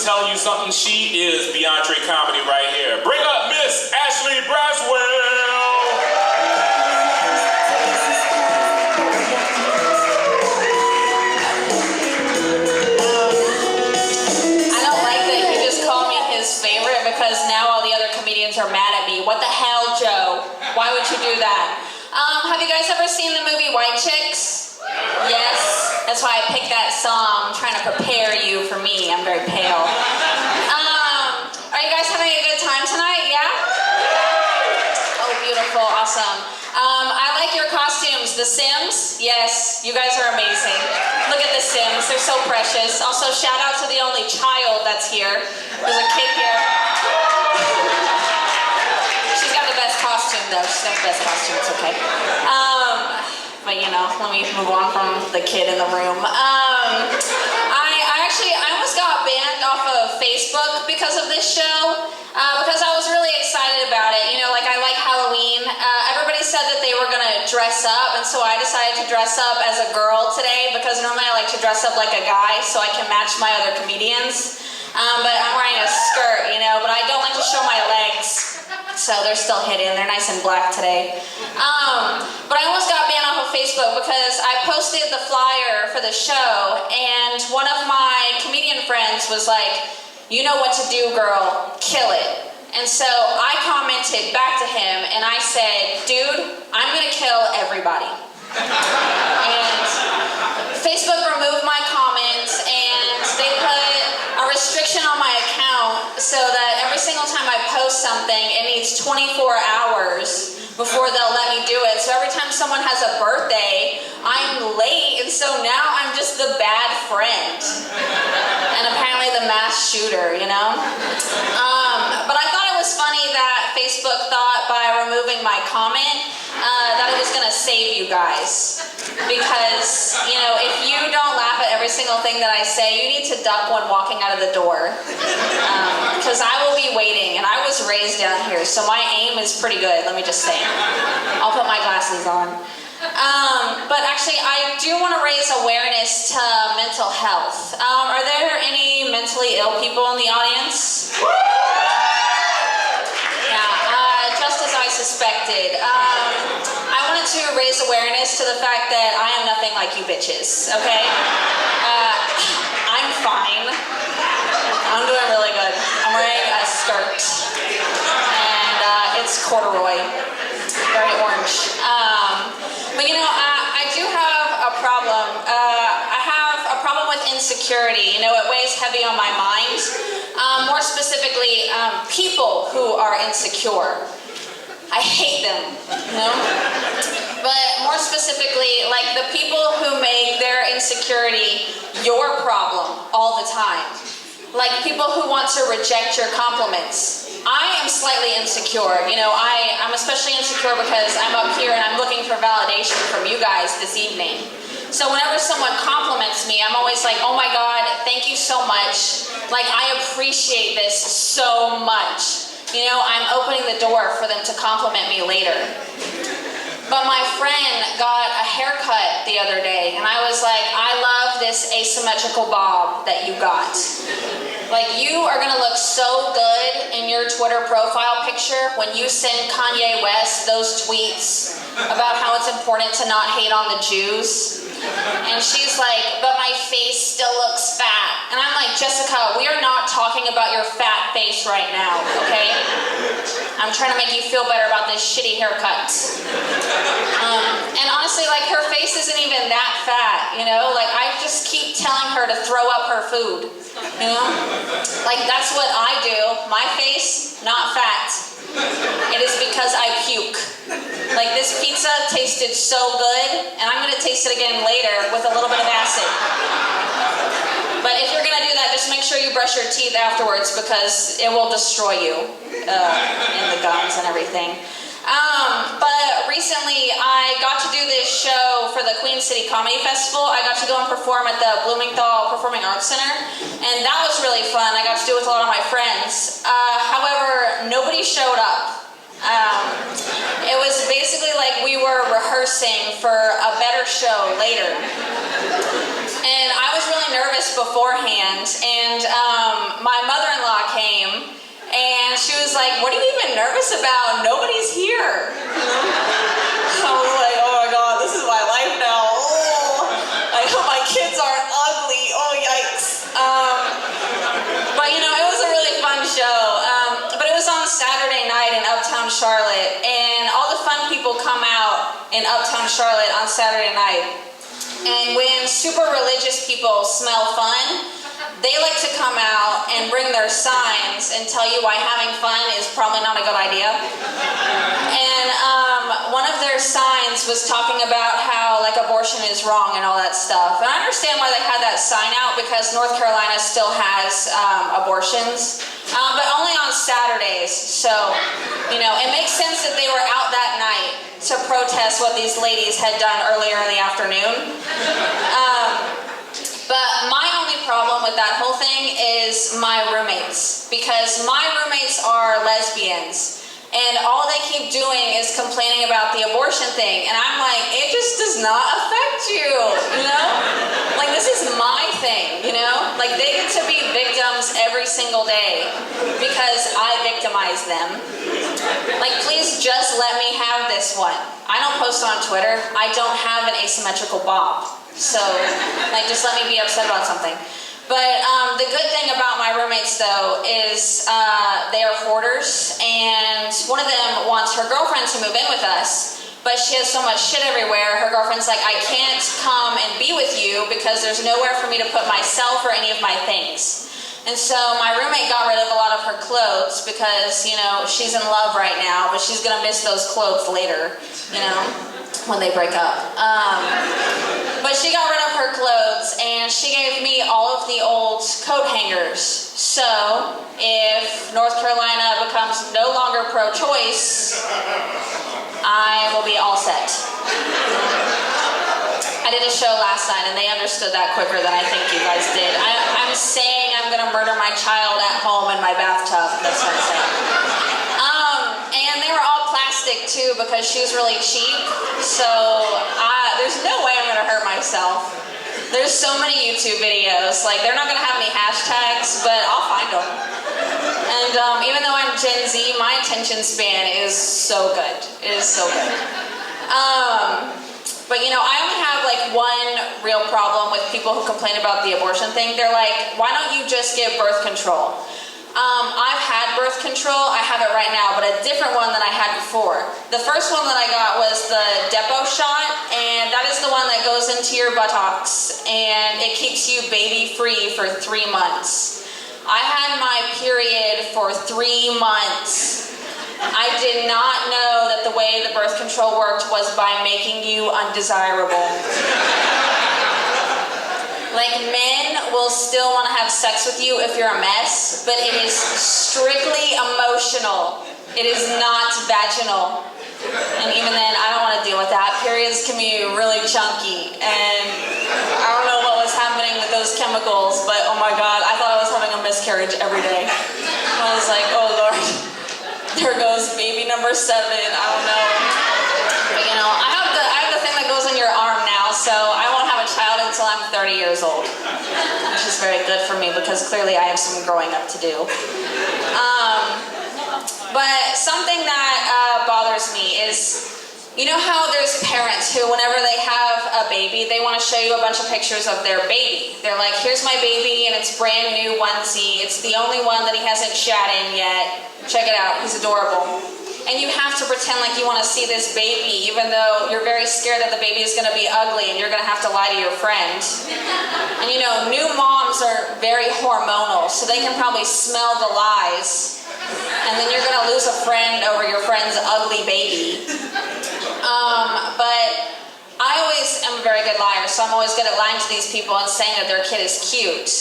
telling you something, she is beyondtre comedy right here. Bring up Miss Ashley Braswell. Because now all the other comedians are mad at me. What the hell, Joe? Why would you do that? Have you guys ever seen the movie White Chicks? Yes? That's why I picked that song. I'm trying to prepare you for me. I'm very pale. Are you guys having a good time tonight? Yeah? Oh, beautiful. Awesome. I like your costumes. The Sims? Yes. You guys are amazing. Look at the Sims. They're so precious. Also, shout out to the only child that's here. There's a kid here. She's got the best costume, though. She's got the best costume. It's okay. But, you know, let me move on from the kid in the room. I almost got banned off of Facebook because of this show. Because I was really excited about it. You know, like I like Halloween. Everybody said that they were going to dress up, and so I decided to dress up as a girl today because normally I like to dress up like a guy so I can match my other comedians. But I'm wearing a skirt, you know, but I don't like to show my legs. So they're still hidden. They're nice and black today. But I almost got banned off of Facebook because I posted the flyer for the show, and one of my comedian friends was like, "You know what to do, girl. Kill it." And so I commented back to him, and I said, "Dude, I'm going to kill everybody." And Facebook removed my comments, and they put a restriction on my account so that every single time I post something, it needs 24 hours before they'll let me do it. So every time someone has a birthday, I'm late, and so now I'm just the bad friend. And apparently the mass shooter, you know? But I thought it was funny that Facebook thought by removing my comment that it was going to save you guys. Because, you know, if you don't laugh at every single thing that I say, you need to duck when walking out of the door. Because I will be waiting, and I was raised down here, so my aim is pretty good, let me just say. I'll put my glasses on. But actually, I do want to raise awareness to mental health. Are there any mentally ill people in the audience? Yeah, just as I suspected. I wanted to raise awareness to the fact that I am nothing like you bitches, okay? I'm fine. I'm doing really good. I'm wearing a skirt. And it's corduroy. Very orange. But you know, I do have a problem. I have a problem with insecurity. You know, it weighs heavy on my mind. More specifically, people who are insecure. I hate them, you know? But more specifically, like the people who make their insecurity your problem all the time. Like people who want to reject your compliments. I am slightly insecure. You know, I'm especially insecure because I'm up here and I'm looking for validation from you guys this evening. So whenever someone compliments me, I'm always like, oh my God, thank you so much. Like, I appreciate this so much. You know, I'm opening the door for them to compliment me later. But my friend got a haircut the other day, and I was like, I love this asymmetrical bob that you got. Like, you are gonna look so good in your Twitter profile picture when you send Kanye West those tweets about how it's important to not hate on the Jews. And she's like, but my face still looks fat. And I'm like, Jessica, we are not talking about your fat face right now, okay? I'm trying to make you feel better about this shitty haircut. And honestly, like, her face isn't even that fat, you know? Like, I just keep telling her to throw up her food, you know? Like, that's what I do. My face, not fat. It is because I puke. Like, this pizza tasted so good, and I'm gonna taste it again later with a little bit of acid. But if you're gonna do that, just make sure you brush your teeth afterwards because it will destroy you in the gums and everything. But recently I got to do this show for the Queen City Comedy Festival. I got to go and perform at the Bloomingthal Performing Arts Center, and that was really fun. I got to do it with a lot of my friends. However, nobody showed up. It was basically like we were rehearsing for a better show later. And I was really nervous dressed beforehand, and my mother-in-law came, and she was like, "What are you even nervous about? Nobody's here." I was like, "Oh my God, this is my life now. Oh, I hope my kids aren't ugly. Oh, yikes." But you know, it was a really fun show. But it was on Saturday night in Uptown Charlotte, and all the fun people come out in Uptown Charlotte on Saturday night. And when super religious people smell fun, they like to come out and bring their signs and tell you why having fun is probably not a good idea. And one of their signs was talking about how like abortion is wrong and all that stuff. And I understand why they had that sign out, because North Carolina still has abortions, but only on Saturdays. So, you know, it makes sense that they were out that night to protest what these ladies had done earlier in the afternoon. But my only problem with that whole thing is my roommates, because my roommates are lesbians, and all they keep doing is complaining about the abortion thing, and I'm like, it just does not affect you, you know? Like, this is my thing, you know? Like, they get to be victims every single day because I victimize them. Like, please just let me have this one. I don't post on Twitter. I don't have an asymmetrical bob. So, like, just let me be upset about something. But the good thing about my roommates, though, is they are hoarders, and one of them wants her girlfriend to move in with us, but she has so much shit everywhere. Her girlfriend's like, I can't come and be with you because there's nowhere for me to put myself or any of my things. And so my roommate got rid of a lot of her clothes because, you know, she's in love right now, but she's gonna miss those clothes later, you know, when they break up. But she got rid of her clothes, and she gave me all of the old coat hangers. So if North Carolina becomes no longer pro-choice, I will be all set. I did a show last night, and they understood that quicker than I think you guys did. I'm saying I'm gonna murder my child at home in my bathtub. That's what I'm saying. And they were all plastic too, because she was really cheap. So there's no way I'm gonna hurt myself. There's so many YouTube videos. Like, they're not gonna have any hashtags, but I'll find them. And even though I'm Gen Z, my attention span is so good. It is so good. But you know, I only have like one real problem with people who complain about the abortion thing. They're like, why don't you just get birth control? I've had birth control. I have it right now, but a different one than I had before. The first one that I got was the depot shot, and that is the one that goes into your buttocks, and it keeps you baby-free for 3 months. I had my period for 3 months. I did not know that the way the birth control worked was by making you undesirable. Like, men will still want to have sex with you if you're a mess, but it is strictly emotional. It is not vaginal. And even then, I don't want to deal with that. Periods can be really chunky, and I don't know what was happening with those chemicals, but oh my God, I thought I was having a miscarriage every day. I was like, oh Lord, there goes baby number 7. I don't know. But you know, I have the thing that goes in your arm now, so I won't have a child until I'm 30 years old, which is very good for me because clearly I have some growing up to do. But something that bothers me is, you know how there's parents who, whenever they have a baby, they want to show you a bunch of pictures of their baby. They're like, here's my baby, and it's brand new onesie. It's the only one that he hasn't shat in yet. Check it out, he's adorable. And you have to pretend like you want to see this baby, even though you're very scared that the baby is going to be ugly and you're going to have to lie to your friend. And you know, new moms are very hormonal, so they can probably smell the lies. And then you're going to lose a friend over your friend's ugly baby. But I always am a very good liar, so I'm always good at lying to these people and saying that their kid is cute.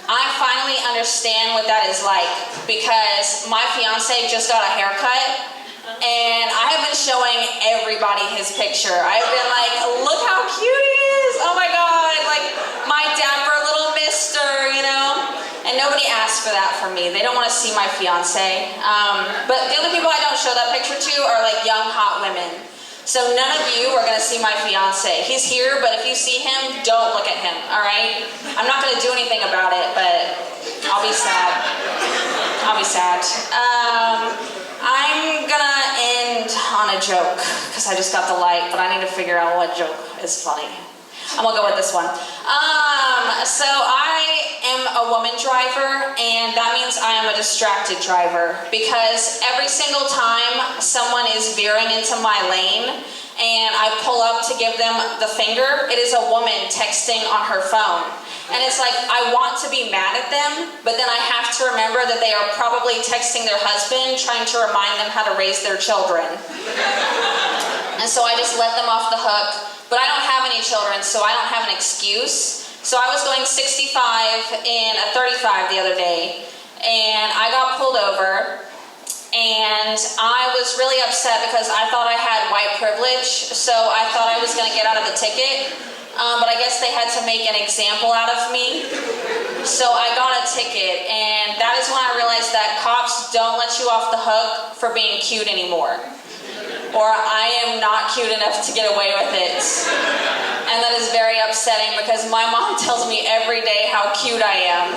I finally understand what that is like, because my fiance just got a haircut, and I have been showing everybody his picture. I've been like, look how cute he is! Oh my God, like my dapper little mister, you know? And nobody asked for that from me. They don't want to see my fiance. But the only people I don't show that picture to are like young, hot women. So none of you are gonna see my fiance. He's here, but if you see him, don't look at him, all right? I'm not gonna do anything about it, but I'll be sad. I'll be sad. I'm gonna end on a joke, because I just got the light, but I need to figure out what joke is funny. I'm gonna go with this one. So I am a woman driver, and that means I am a distracted driver, because every single time someone is veering into my lane and I pull up to give them the finger, it is a woman texting on her phone. And it's like, I want to be mad at them, but then I have to remember that they are probably texting their husband, trying to remind them how to raise their children. And so I just let them off the hook. But I don't have any children, so I don't have an excuse. So I was going 65 in a 35 the other day, and I got pulled over, and I was really upset because I thought I had white privilege, so I thought I was gonna get out of the ticket, but I guess they had to make an example out of me. So I got a ticket, and that is when I realized that cops don't let you off the hook for being cute anymore. Or I am not cute enough to get away with it. And that is very upsetting because my mom tells me every day how cute I am.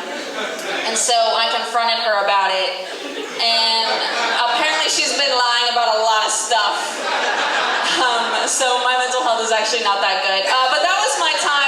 And so I confronted her about it. And apparently she's been lying about a lot of stuff. So my mental health is actually not that good. But that was my time.